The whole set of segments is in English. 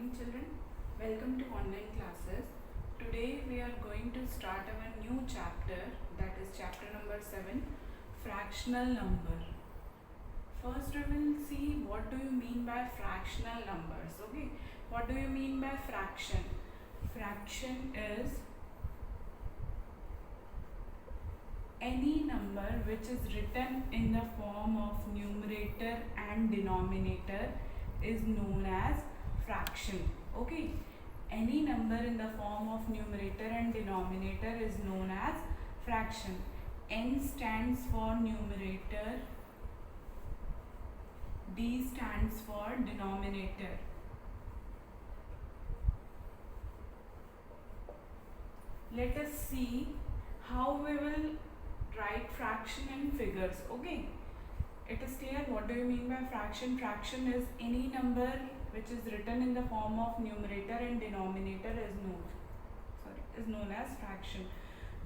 morning children. Welcome to online classes. Today we are going to start our new chapter, that is chapter number 7, fractional number. First we will see what do you mean by fractional numbers. Okay, what do you mean by fraction? Fraction is any number which is written in the form of numerator and denominator is known as fraction. Okay, any number in the form of numerator and denominator is known as fraction. N stands for numerator, D stands for denominator. Let us see how we will write fraction in figures. Okay, it is clear what do you mean by fraction? Fraction is any number which is written in the form of numerator and denominator is known as fraction.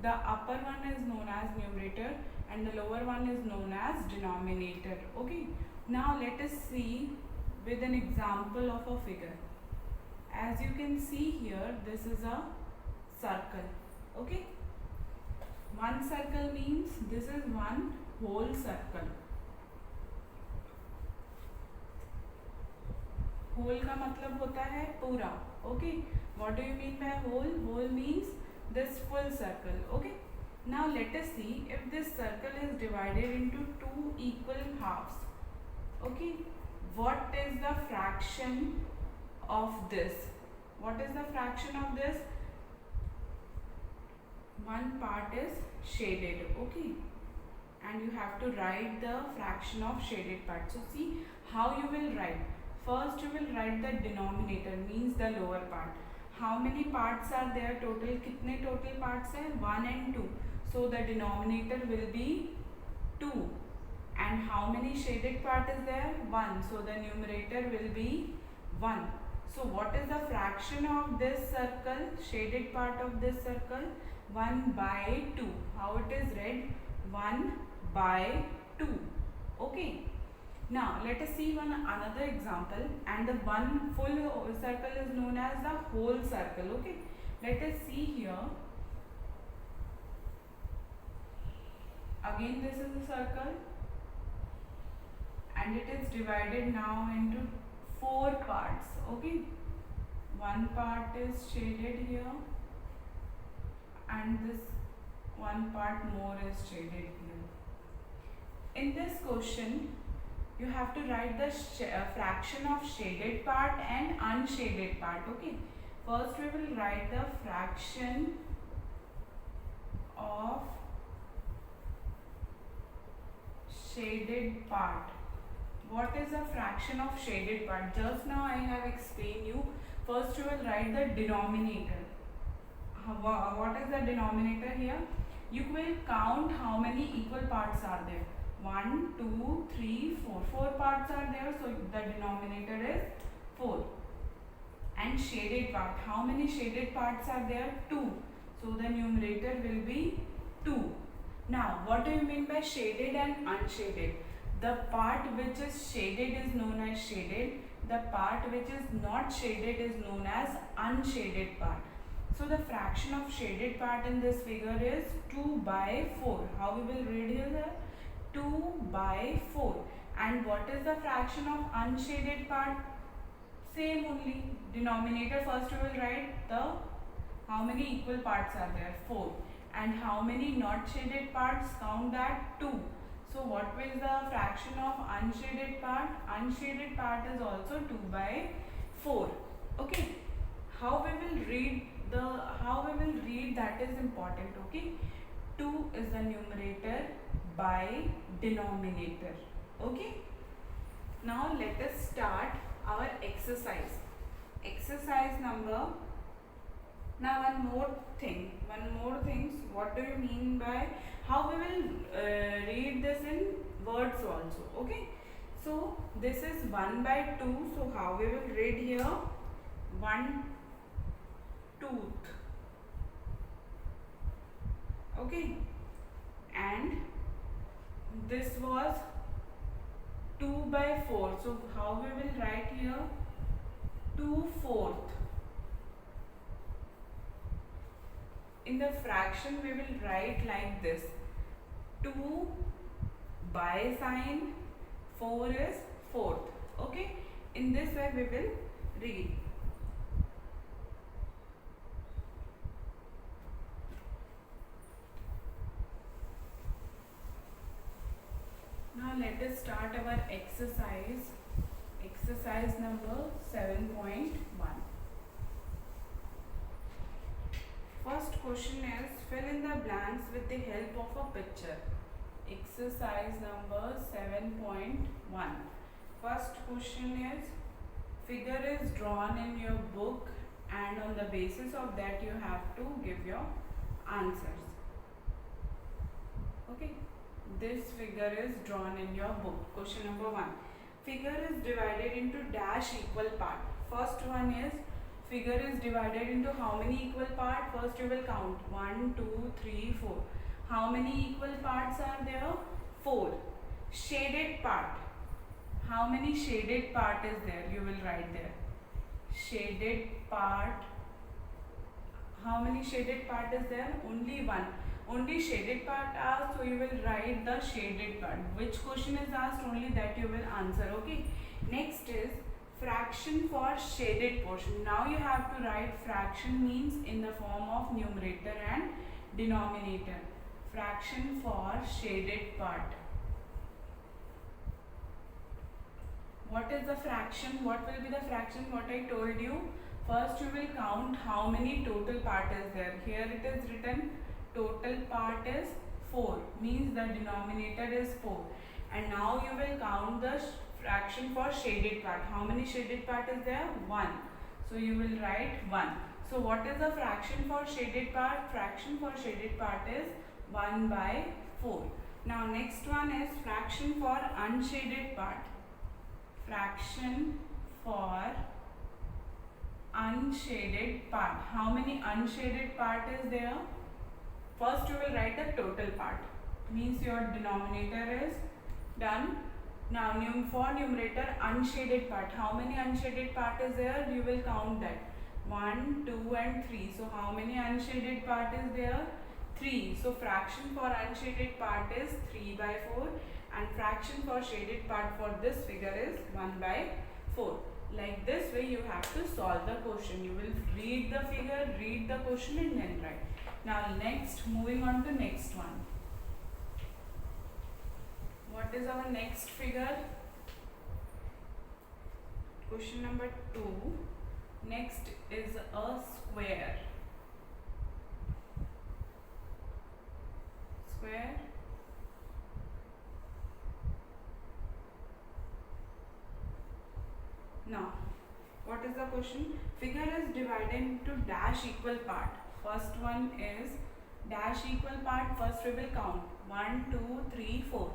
The upper one is known as numerator and the lower one is known as denominator. Okay, now let us see with an example of a figure. As you can see here, this is a circle. Okay, one circle means this is one whole circle. Whole का मतलब होता है पूरा. Okay, what do you mean by whole? Whole means this full circle. Okay, now let us see if this circle is divided into two equal halves. Okay, what is the fraction of this? What is the fraction of this? One part is shaded. Okay, and you have to write the fraction of shaded part. So see how you will write. First you will write the denominator, means the lower part. How many parts are there total? कितने total parts है? 1 and 2. So the denominator will be 2. And how many shaded part is there? 1. So the numerator will be 1. So what is the fraction of this circle? Shaded part of this circle? 1 by 2. How it is read? 1 by 2. Okay. Now let us see another example, and the one full circle is known as the whole circle. Okay, let us see here. Again this is a circle and it is divided now into 4 parts. Okay, one part is shaded here and this one part more is shaded here. In this question you have to write the fraction of shaded part and unshaded part. Okay, first we will write the fraction of shaded part. What is the fraction of shaded part? Just now I have explained you. First you will write the denominator. What is the denominator here? You will count how many equal parts are there. 1, 2, 3, 4. 4 parts are there, so the denominator is 4. And shaded part. How many shaded parts are there? 2. So the numerator will be 2. Now, what do you mean by shaded and unshaded? The part which is shaded is known as shaded. The part which is not shaded is known as unshaded part. So the fraction of shaded part in this figure is 2 by 4. How we will read here? 2 by 4. And what is the fraction of unshaded part? Same only. Denominator first we will write the how many equal parts are there? 4. And how many not shaded parts? Count that 2. So what is the fraction of unshaded part? Unshaded part is also 2 by 4. Okay. How we will read that is important. Okay. 2 is the numerator by denominator. Okay, now let us start our exercise. Exercise number. Now one more thing. What do you mean by how we will read this in words also? Okay, so this is 1 by 2. So how we will read here? 1 tooth. Okay, and this was 2 by 4. So how we will write here? 2 fourths. in the fraction we will write like this: 2 by sign, 4 is fourth. Okay, in this way we will read. Now let us start our exercise. Exercise number 7.1. First question is, fill in the blanks with the help of a picture. Exercise number 7.1. First question is, figure is drawn in your book and on the basis of that you have to give your answers. Okay, this figure is drawn in your book. Question number 1. Figure is divided into dash equal part. First one is, figure is divided into how many equal parts? First you will count 1, 2, 3, 4. How many equal parts are there? 4. Shaded part. How many shaded part is there? You will write there. Shaded part. How many shaded part is there? Only one. Only shaded part asked, so you will write the shaded part. Which question is asked, only that you will answer. Okay. Next is fraction for shaded portion. Now you have to write fraction means in the form of numerator and denominator. Fraction for shaded part. What is the fraction? What will be the fraction? What I told you. First you will count how many total part is there. Here it is written total part is 4, means the denominator is 4. And now you will count the fraction for shaded part. How many shaded part is there? 1. So you will write 1. So what is the fraction for shaded part? Fraction for shaded part is 1 by 4. Now next one is fraction for unshaded part. Fraction for unshaded part. How many unshaded part is there? First you will write the total part. Means your denominator is done. Now for numerator unshaded part. How many unshaded part is there? You will count that. 1, 2 and 3. So how many unshaded part is there? 3. So fraction for unshaded part is 3 by 4 and fraction for shaded part for this figure is 1 by 4. Like this way you have to solve the question. You will read the figure, read the question and then write. Now next, moving on to next one. What is our next figure? Question number 2. Next is a square. Square. Now, what is the question? Figure is divided into dash equal part. First one is dash equal part. First we will count 1, 2, 3, 4.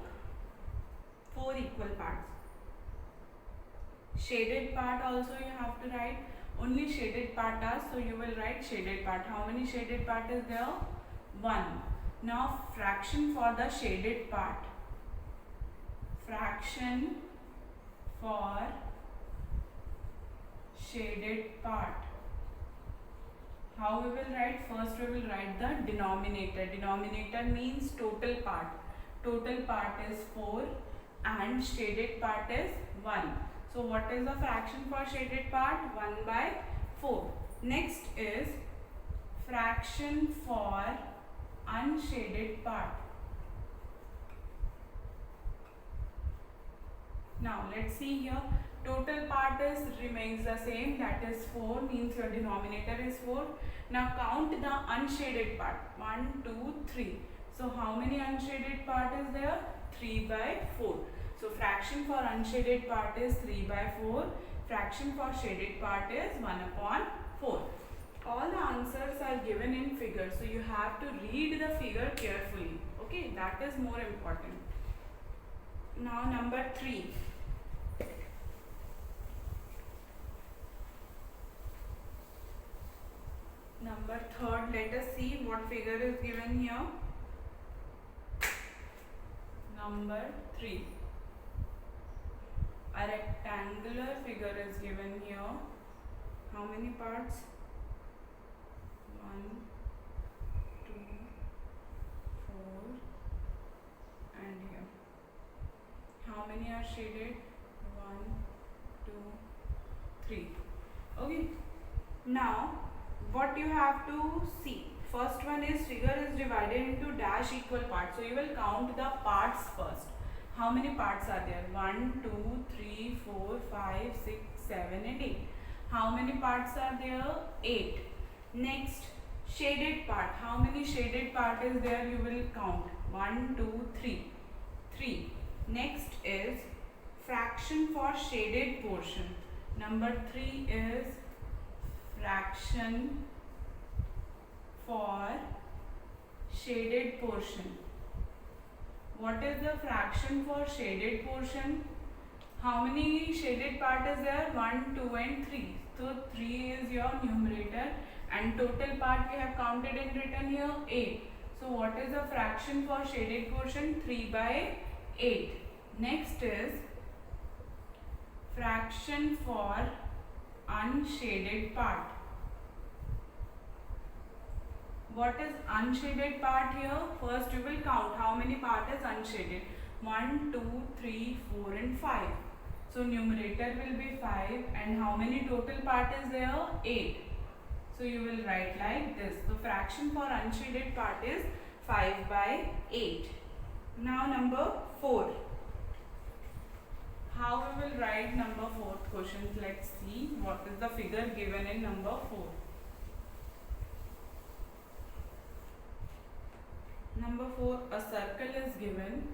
4 equal parts. Shaded part also you have to write. Only shaded part are, so you will write shaded part. How many shaded part is there? 1. Now fraction for the shaded part. Fraction for shaded part. How we will write? First we will write the denominator. Denominator means total part. Total part is 4 and shaded part is 1. So what is the fraction for shaded part? 1 by 4. Next is fraction for unshaded part. Now let's see here. Total part is remains the same, that is 4, means your denominator is 4. Now count the unshaded part. 1, 2, 3. So how many unshaded part is there? 3 by 4. So fraction for unshaded part is 3 by 4. Fraction for shaded part is 1 upon 4. All the answers are given in figure. So you have to read the figure carefully. Okay, that is more important. Now number 3. Number 3rd, let us see what figure is given here. Number 3. A rectangular figure is given here. How many parts? 1, how many are shaded? 1, 2, 3. Okay. Now what you have to see, first one is figure is divided into dash equal parts. So you will count the parts first. How many parts are there? 1, 2, 3, 4, 5, 6, 7 and 8. How many parts are there? 8. Next, shaded part. How many shaded part is there? You will count. 1, 2, 3. 3. Next is fraction for shaded portion. Number 3 is fraction for shaded portion. What is the fraction for shaded portion? How many shaded part is there? 1, 2 and 3. So 3 is your numerator and total part we have counted and written here 8. So what is the fraction for shaded portion? 3 by 8. Next is fraction for unshaded part. What is unshaded part here? First you will count how many part is unshaded. 1, 2, 3, 4 and 5. So numerator will be 5 and how many total part is there? 8. So you will write like this. The fraction for unshaded part is 5 by 8. Now number 4. How we will write number 4th question? Let's see what is the figure given in number 4. Number 4, a circle is given.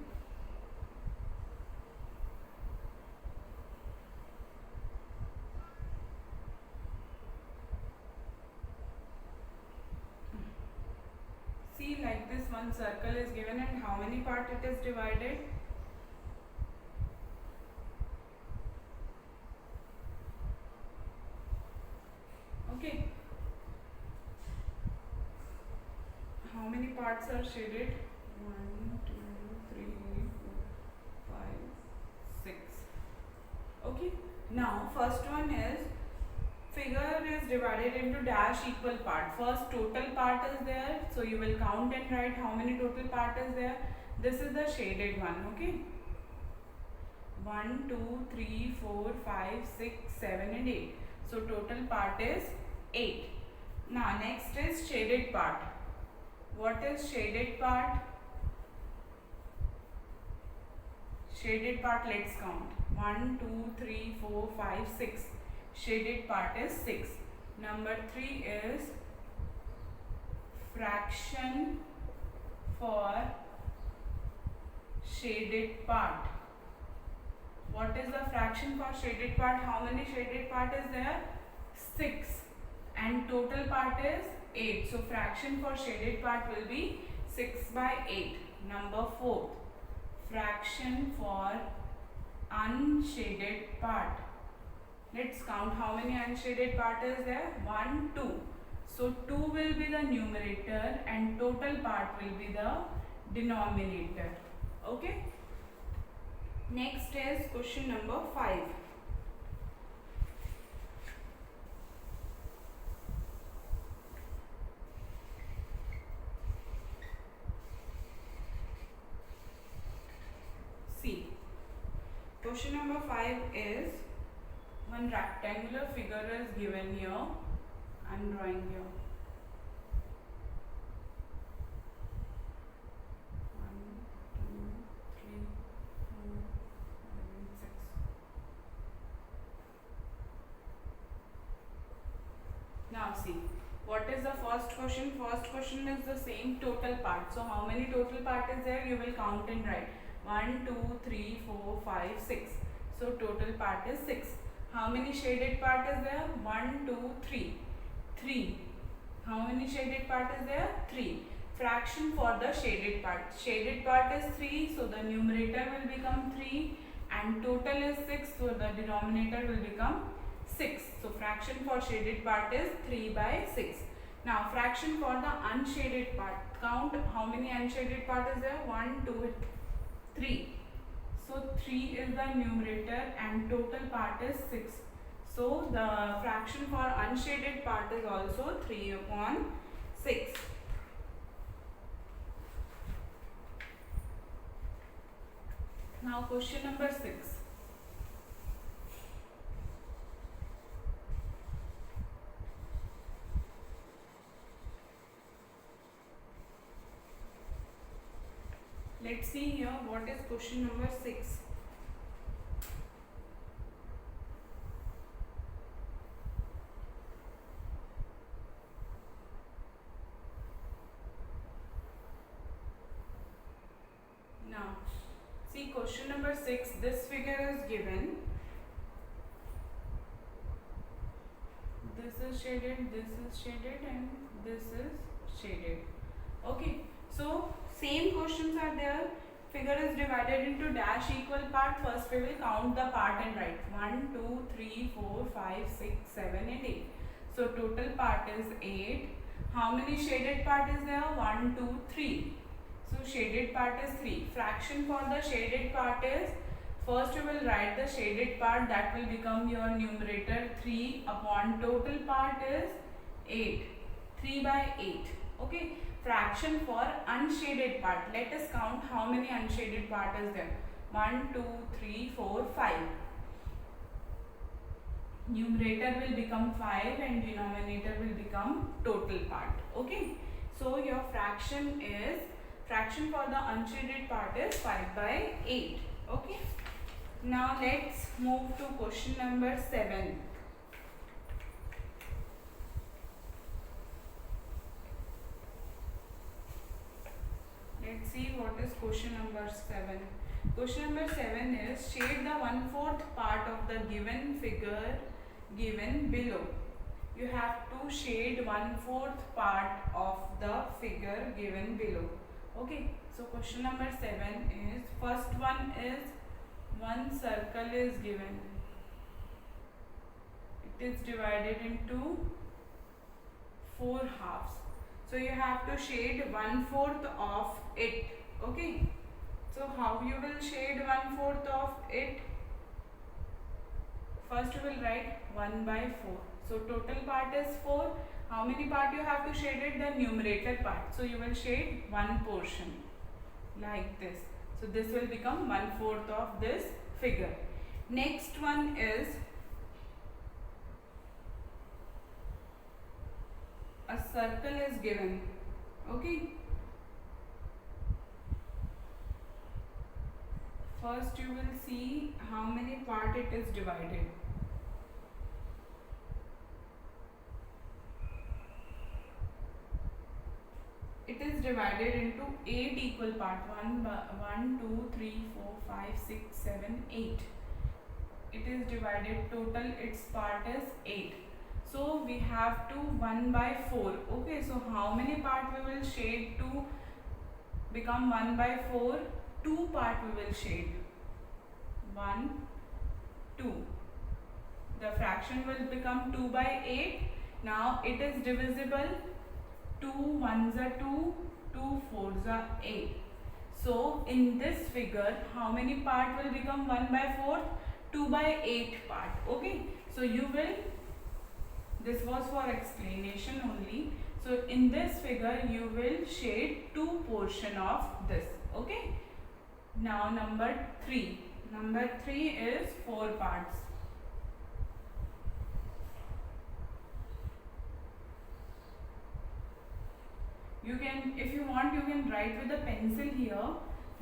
See, like this one circle is given and how many part it is divided? Okay. How many parts are shaded? 1, 2, 3, 4, 5, 6. Okay. Now first one is figure is divided into dash equal part. First total part is there. So you will count and write how many total part is there. This is the shaded one. Okay. 1, 2, 3, 4, 5, 6, 7 and 8. So total part is 8. Now next is shaded part. What is shaded part? Shaded part, let's count. 1, 2, 3, 4, 5, 6. Shaded part is 6. Number 3 is fraction for shaded part. What is the fraction for shaded part? How many shaded part is there? 6. And total part is 8. So fraction for shaded part will be 6 by 8. Number 4. Fraction for unshaded part. Let's count how many unshaded part is there. 1, 2. So 2 will be the numerator and total part will be the denominator. Okay. Next is question number 5. See, question number 5 is one rectangular figure is given here. I am drawing here. 1, 2, 3, 4, 5 and 6. Now see, what is the first question? First question is the same total part. So how many total part is there? You will count and write. 1, 2, 3, 4, 5, 6. So total part is 6. How many shaded part is there? 1, 2, 3. 3. How many shaded part is there? 3. Fraction for the shaded part. Shaded part is 3. So the numerator will become 3. And total is 6. So the denominator will become 6. So fraction for shaded part is 3 by 6. Now fraction for the unshaded part. Count how many unshaded part is there? 1, 2, 3. So 3 is the numerator and total part is 6. So the fraction for unshaded part is also 3 upon 6. Now question number 6. Let's see here what is question number 6. Now, see question number 6, this figure is given. This is shaded, and this is shaded. Okay, so same questions are there. Figure is divided into dash equal part. First we will count the part and write 1, 2, 3, 4, 5, 6, 7 and 8. So total part is 8. How many shaded part is there? 1, 2, 3. So shaded part is 3. Fraction for the shaded part is, first you will write the shaded part, that will become your numerator 3 upon total part is 8. 3 by 8. Okay. Fraction for unshaded part. Let us count how many unshaded part is there. 1, 2, 3, 4, 5. Numerator will become 5 and denominator will become total part. Okay. So your fraction for the unshaded part is 5 by 8. Okay. Now let's move to question number 7. Let's see what is question number 7. Question number 7 is, shade the 1/4 part of the given figure given below. You have to shade 1/4 part of the figure given below. Okay, so question number 7 is, first one is, one circle is given. It is divided into 4 halves. So you have to shade 1/4 of it. Okay. So how you will shade 1/4 of it? First you will write 1 by 4. So total part is 4. How many part you have to shade it? The numerator part. So you will shade one portion like this. So this will become 1/4 of this figure. Next one is, a circle is given. Okay. First you will see how many part it is divided. It is divided into 8 equal part. 1, 2, 3, 4, 5, 6, 7, 8. It is divided, total its part is 8. So we have to 1 by 4. Okay, so how many part we will shade to become 1 by 4? 2 part we will shade. 1, 2. The fraction will become 2 by 8. Now it is divisible. 2 1s are 2, 2 4s are 8. So in this figure, how many part will become 1 by 4? 2 by 8 part. Okay, so you will, this was for explanation only. So in this figure you will shade 2 portion of this. Okay. Now number 3. Number 3 is 4 parts. You can, if you want, you can write with a pencil here.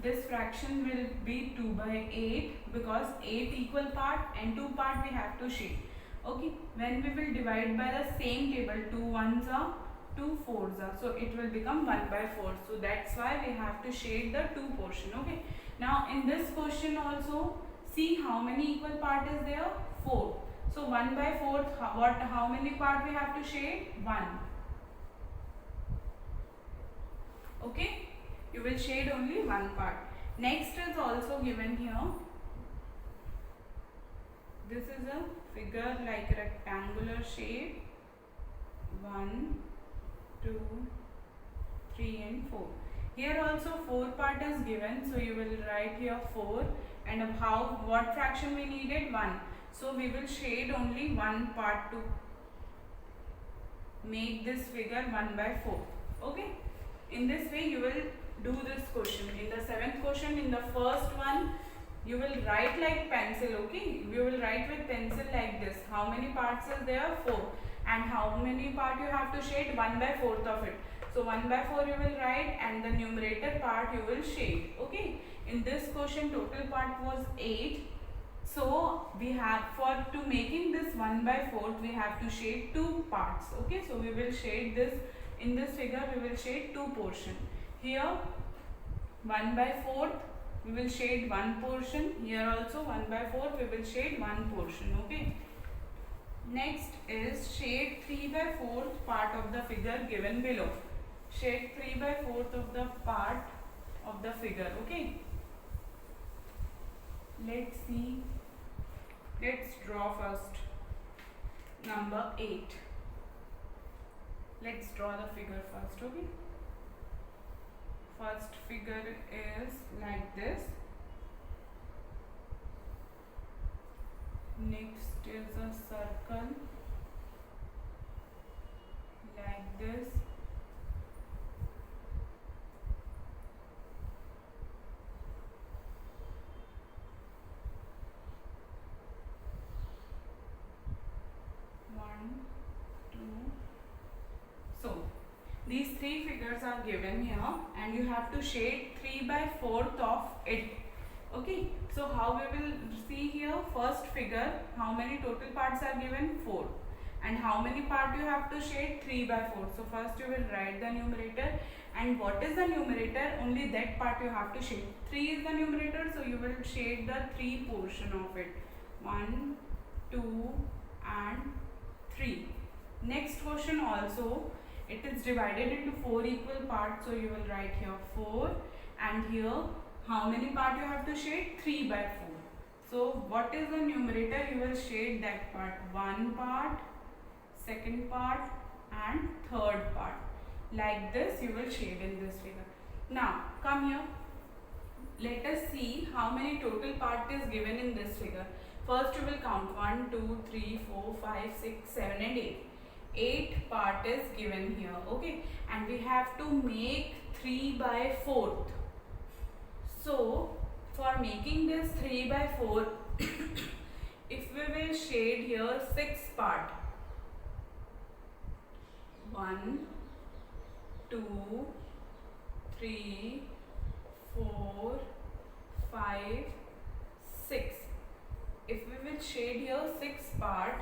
This fraction will be 2 by 8 because 8 equal part and 2 part we have to shade. Okay, when we will divide by the same table, 2 1s are, 2 4s are, so it will become 1 by 4. So that's why we have to shade the 2 portion. Okay, now in this question also, see how many equal part is there? 4. So 1 by 4, how many part we have to shade? 1. Okay, you will shade only one part. Next is also given here. This is a figure like rectangular shape. 1, 2, 3 and 4. Here also 4 part is given, so you will write here 4, and what fraction we needed? 1. So we will shade only one part to make this figure 1 by 4. Okay. In this way you will do this question. In the 7th question, in the first one You will write like pencil, okay? You will write with pencil like this. How many parts is there? 4. And how many part you have to shade? 1/4 of it. So 1/4 you will write, and the numerator part you will shade, okay? In this question total part was 8. So we have, for to making this 1/4, we have to shade 2 parts, okay? So we will shade this, in this figure we will shade 2 portion. Here 1/4 we will shade 1 portion, here also 1/4 we will shade 1 portion, okay? Next is shade 3/4 part of the figure given below. Shade 3/4 of the part of the figure, okay? Let's see. Let's draw first number 8. Let's draw the figure first, okay? First figure is like this. Next is a circle like this. So these 3 figures are given here, and you have to shade 3/4 of it, okay? So how we will see here? First figure, how many total parts are given? 4. And how many part you have to shade? 3/4. So first you will write the numerator, and what is the numerator? Only that part you have to shade. 3 is the numerator, so you will shade the 3 portion of it. 1, 2 and 3. Next question also, it is divided into 4 equal parts, so you will write here 4, and here how many part you have to shade? 3/4. So what is the numerator? You will shade that part. 1 part, second part and third part. Like this you will shade in this figure. Now come here. Let us see how many total part is given in this figure. First you will count 1, 2, 3, 4, 5, 6, 7 and 8. 8 part is given here, okay? And we have to make 3/4. So for making this 3/4, if we will shade here 6 part. 1, 2, 3, 4, 5, 6. If we will shade here 6 part,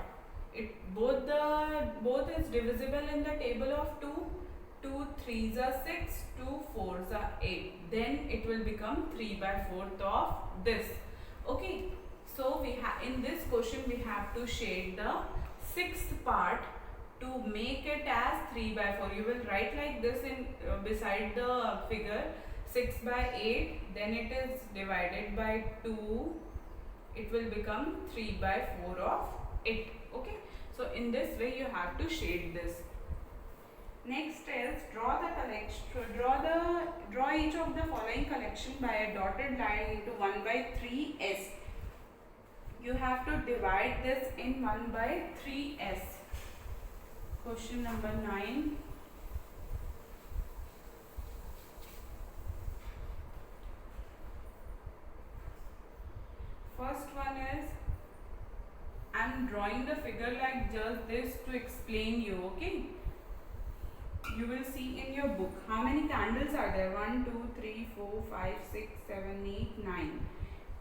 it both is divisible in the table of 2. 2 3s are 6, 2 4s are 8. Then it will become 3/4 of this, okay? So we have, in this question we have to shade the 6th part to make it as 3/4. You will write like this in beside the figure, 6/8. Then it is divided by 2. It will become 3/4 of it, okay? So in this way you have to shade this. Next is draw the collection. Draw each of the following collection by a dotted line into 1/3s. You have to divide this in 1/3s. Question number 9. First one is, I am drawing the figure like just this to explain you, okay? You will see in your book how many candles are there. 1, 2, 3, 4, 5, 6, 7, 8, 9.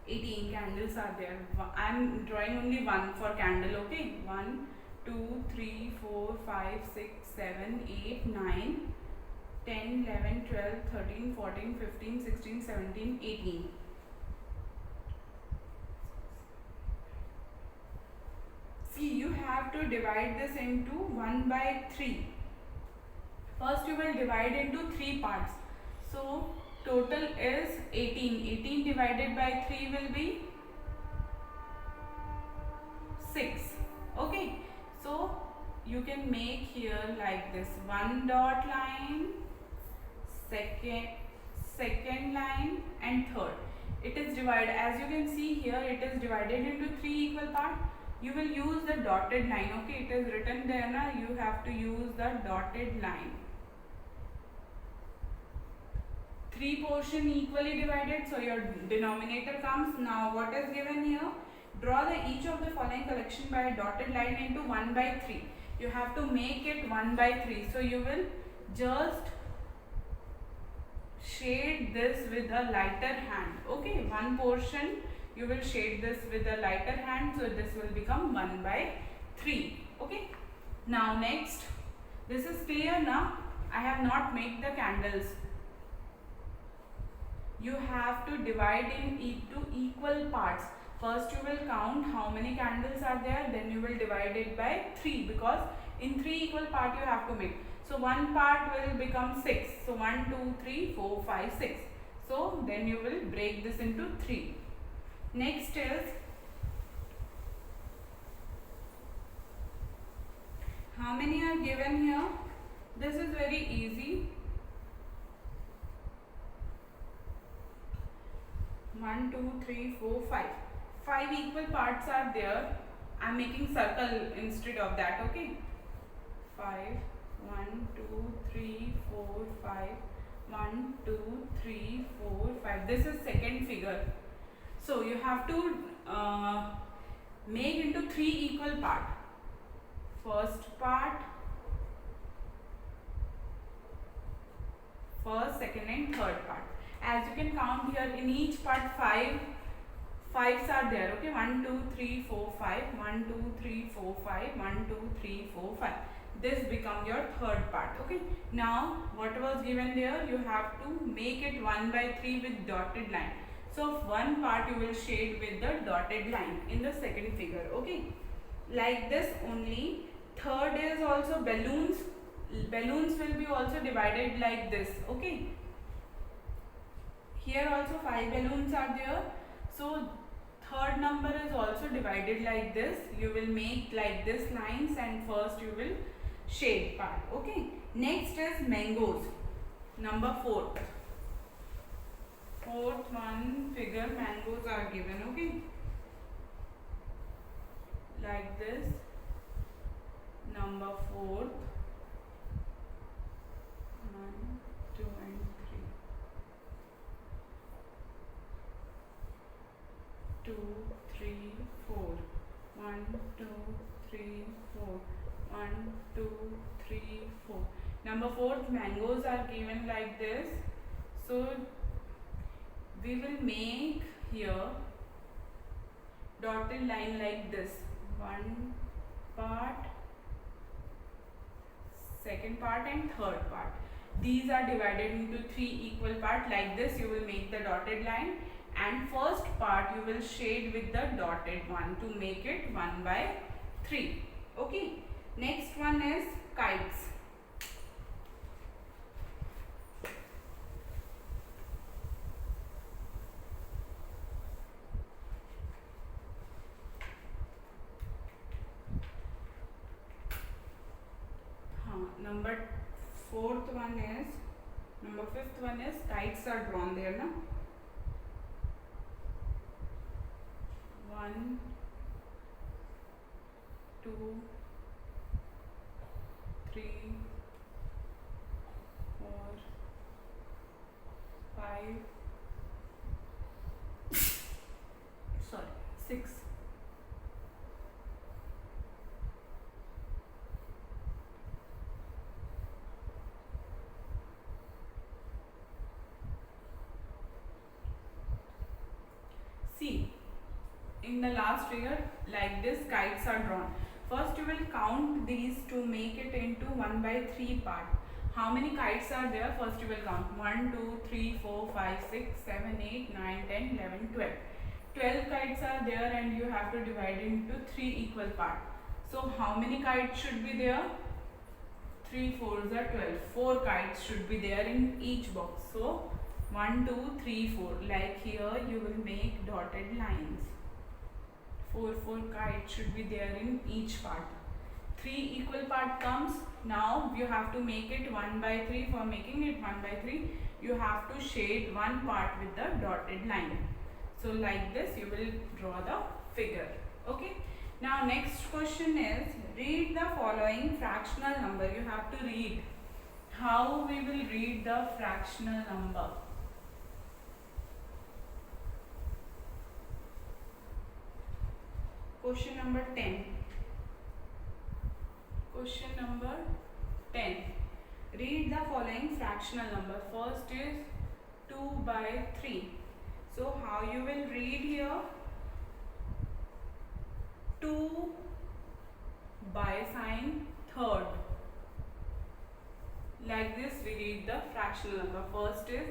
18 candles are there. I am drawing only one for candle, okay? 1, 2, 3, 4, 5, 6, 7, 8, 9, 10, 11, 12, 13, 14, 15, 16, 17, 18. See, you have to divide this into 1/3. First you will divide into 3 parts. So total is 18. 18 divided by 3 will be 6. Okay. So you can make here like this. One dot line, second line and third. It is divided, as you can see here, it is divided into 3 equal parts. You will use the dotted line, okay? It is written there now, you have to use the dotted line. 3 portion equally divided, so your denominator comes. Now what is given here? Draw the each of the following collection by a dotted line into 1 by 3. You have to make it 1 by 3. So you will just shade this with a lighter hand. Okay, one portion you will shade this with a lighter hand, so this will become 1 by 3. Okay, now next, this is clear now. I have not made the candles. You have to divide into equal parts. First you will count how many candles are there, then you will divide it by 3, because in 3 equal parts you have to make. So one part will become 6. So 1, 2, 3, 4, 5, 6. So then you will break this into 3. Next is, how many are given here? This is very easy. 1, 2, 3, 4, 5. 5 equal parts are there. I am making circle instead of that. Okay. 5. 1, 2, 3, 4, 5. 1, 2, 3, 4, 5. This is second figure. So you have to make into 3 equal parts. First part, first, second and third part. As you can count here, in each part 5 5s are there. Okay, 1, 2, 3, 4, 5. 1, 2, 3, 4, 5. 1, 2, 3, 4, 5. This become your third part. Okay, now what was given there, you have to make it 1 by 3 with dotted line. So one part you will shade with the dotted line in the second figure. Okay, like this only. Third is also balloons. Balloons will be also divided like this. Okay, here also 5 balloons are there. So third number is also divided like this. You will make like this lines, and first you will shade part. Okay, next is mangoes. Number 4. Fourth one figure, mangoes are given. Okay, like this. Number 4th. 1, 2 and 3. 2, 3, 4. 1, 2, 3, 4. 1, 2, 3, 4. Number 4th, mangoes are given like this. So we will make here dotted line like this. One part, second part and third part. These are divided into 3 equal parts. Like this you will make the dotted line, and first part you will shade with the dotted one to make it 1 by 3. Okay, next one is kites. Number 4th one is, number 5th one is kites are drawn there now. 1, 2, 3, 4, 5, sorry, 6. See, in the last figure, like this kites are drawn. First you will count these to make it into 1 by 3 part. How many kites are there? First you will count 1, 2, 3, 4, 5, 6, 7, 8, 9, 10, 11, 12. 12 kites are there, and you have to divide it into 3 equal parts. So how many kites should be there? 3 4s are 12. 4 kites should be there in each box. So 1, 2, 3, 4. Like here you will make dotted lines. 4 kites should be there in each part. 3 equal part comes. Now you have to make it 1 by 3. For making it 1 by 3, you have to shade one part with the dotted line. So like this you will draw the figure. Okay. Now next question is, read the following fractional number. You have to read how we will read the fractional number. Question number 10. Question number 10. Read the following fractional number. First is 2 by 3. So how you will read here? 2 by sign third. Like this we read the fractional number. First is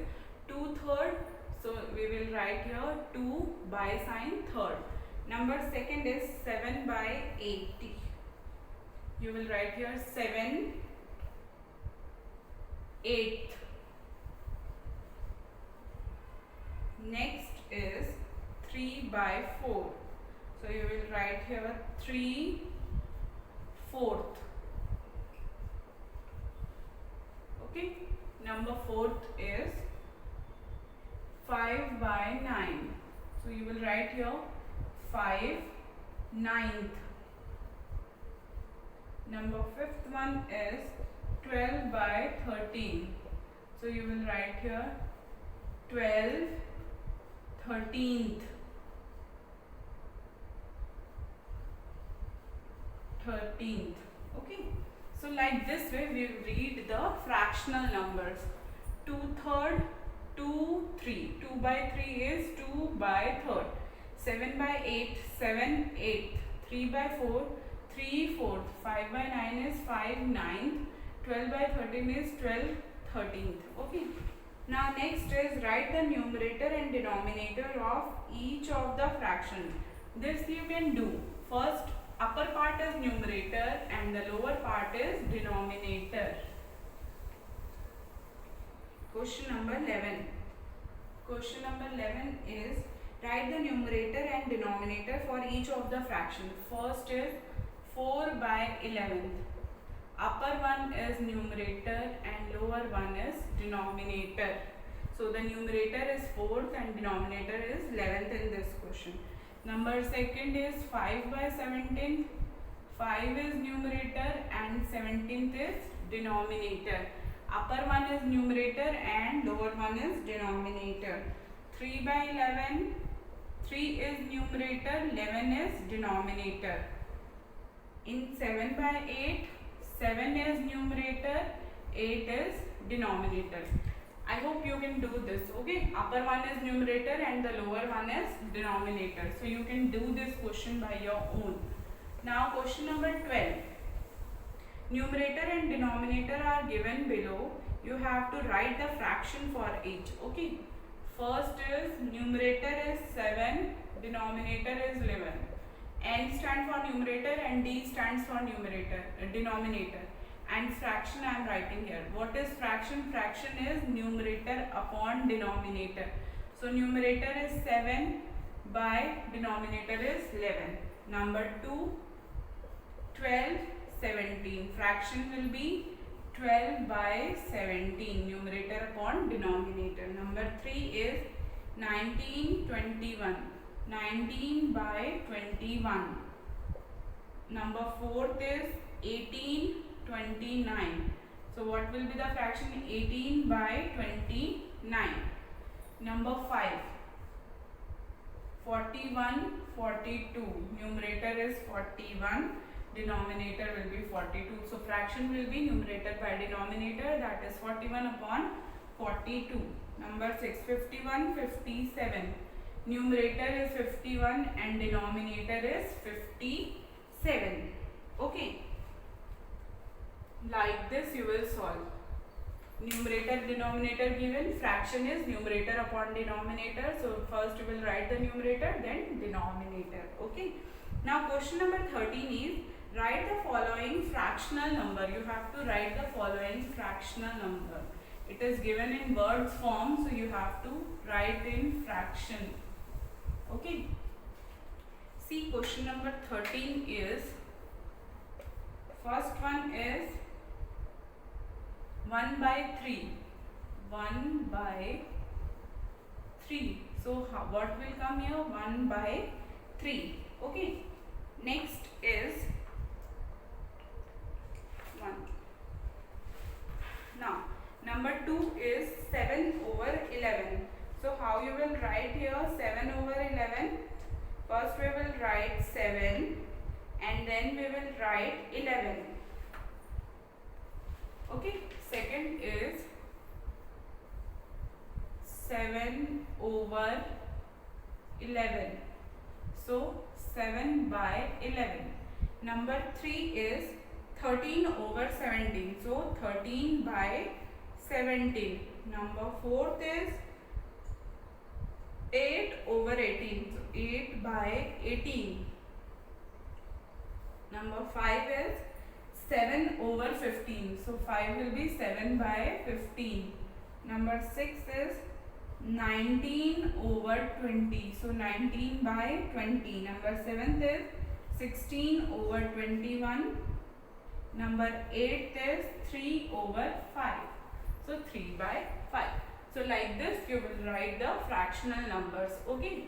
2/3. So we will write here 2 by sign third. Number second is 7 by 80. You will write here 7/8. Next is 3 by 4. So you will write here 3/4. Okay. Number fourth is 5 by 9. So you will write here 5/9. Number fifth one is 12 by 13. So you will write here 12/13. 13th. Okay. So like this way we read the fractional numbers. 2/3, 2, 3. 2 by 3 is 2 by 3rd. 7 by 8, 7/8. 3 by 4, 3/4. 5 by 9 is 5/9. 12 by 13 is 12/13. Okay. Now next is write the numerator and denominator of each of the fraction. This you can do. First, upper part is numerator and the lower part is denominator. Question number 11. Question number 11 is write the numerator and denominator for each of the fraction. First is 4 by 11. Upper one is numerator and lower one is denominator. So the numerator is 4th and denominator is 11th in this question. Number second is 5 by 17. 5 is numerator and 17th is denominator. Upper one is numerator and lower one is denominator. 3 by 11. 3 is numerator, 11 is denominator. In 7 by 8. 7 is numerator, 8 is denominator. I hope you can do this. Okay. Upper one is numerator and the lower one is denominator. So you can do this question by your own. Now question number 12. Numerator and denominator are given below. You have to write the fraction for each. Okay. First is numerator is 7, denominator is 11. N stands for numerator and D stands for denominator. And fraction I am writing here. What is fraction? Fraction is numerator upon denominator. So numerator is 7 by denominator is 11. Number 2, 12, 17. Fraction will be 12 by 17. Numerator upon denominator. Number 3 is 19, 21. 19 by 21. Number 4th is 18, 29. So what will be the fraction? 18 by 29. Number 5. 41, 42. Numerator is 41. Denominator will be 42. So fraction will be numerator by denominator, that is 41 upon 42. Number 6. 51, 57. Numerator is 51 and denominator is 57. Okay. Like this you will solve. Numerator, denominator given. Fraction is numerator upon denominator. So first you will write the numerator, then denominator. Okay. Now question number 13 is write the following fractional number. You have to write the following fractional number. It is given in words form, so you have to write in fraction. Okay. See, question number 13 is, first one is 1 by 3. 1 by 3. So what will come here? 1 by 3. Okay. Next is 1. Now number 2 is 7/11. So how you will write here 7/11? First first we will write 7 and then we will write 11. Okay, second is 7 over 11. So 7 by 11. Number 3 is 13 over 17. So 13 by 17. Number 4 is 8 over 18. So 8 by 18. Number 5 is 7 over 15. So 5 will be 7 by 15. Number 6 is 19 over 20. So 19 by 20. Number 7 is 16 over 21. Number 8 is 3 over 5. So 3 by 5. So like this you will write the fractional numbers. Okay.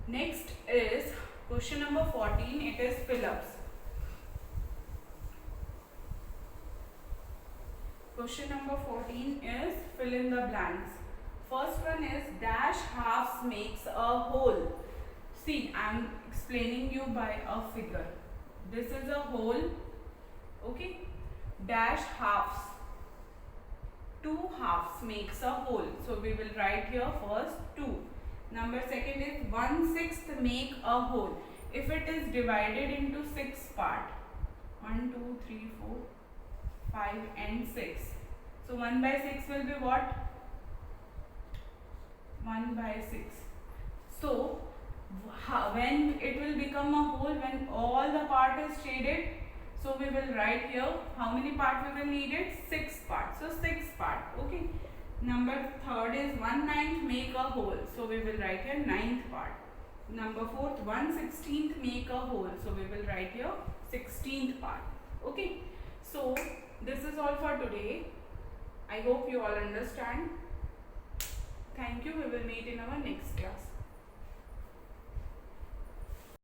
Next is question number 14. It is fill-ups. Question number 14 is fill in the blanks. First one is dash halves makes a whole. See, I am explaining you by a figure. This is a whole. Okay. Dash halves. 2 halves makes a whole. So we will write here first 2. Number second is 1/6 make a whole. If it is divided into 6 part. 1, 2, 3, 4, 5 and 6. So 1 by 6 will be what? 1 by 6. So when it will become a whole, when all the part is shaded, so we will write here how many part we will need it? 6 parts. So 6 part. Okay. Number third is 1/9 make a whole. So we will write here 9th part. Number fourth 1/16 make a whole. So we will write here 16th part. Okay. So this is all for today. I hope you all understand. Thank you. We will meet in our next class.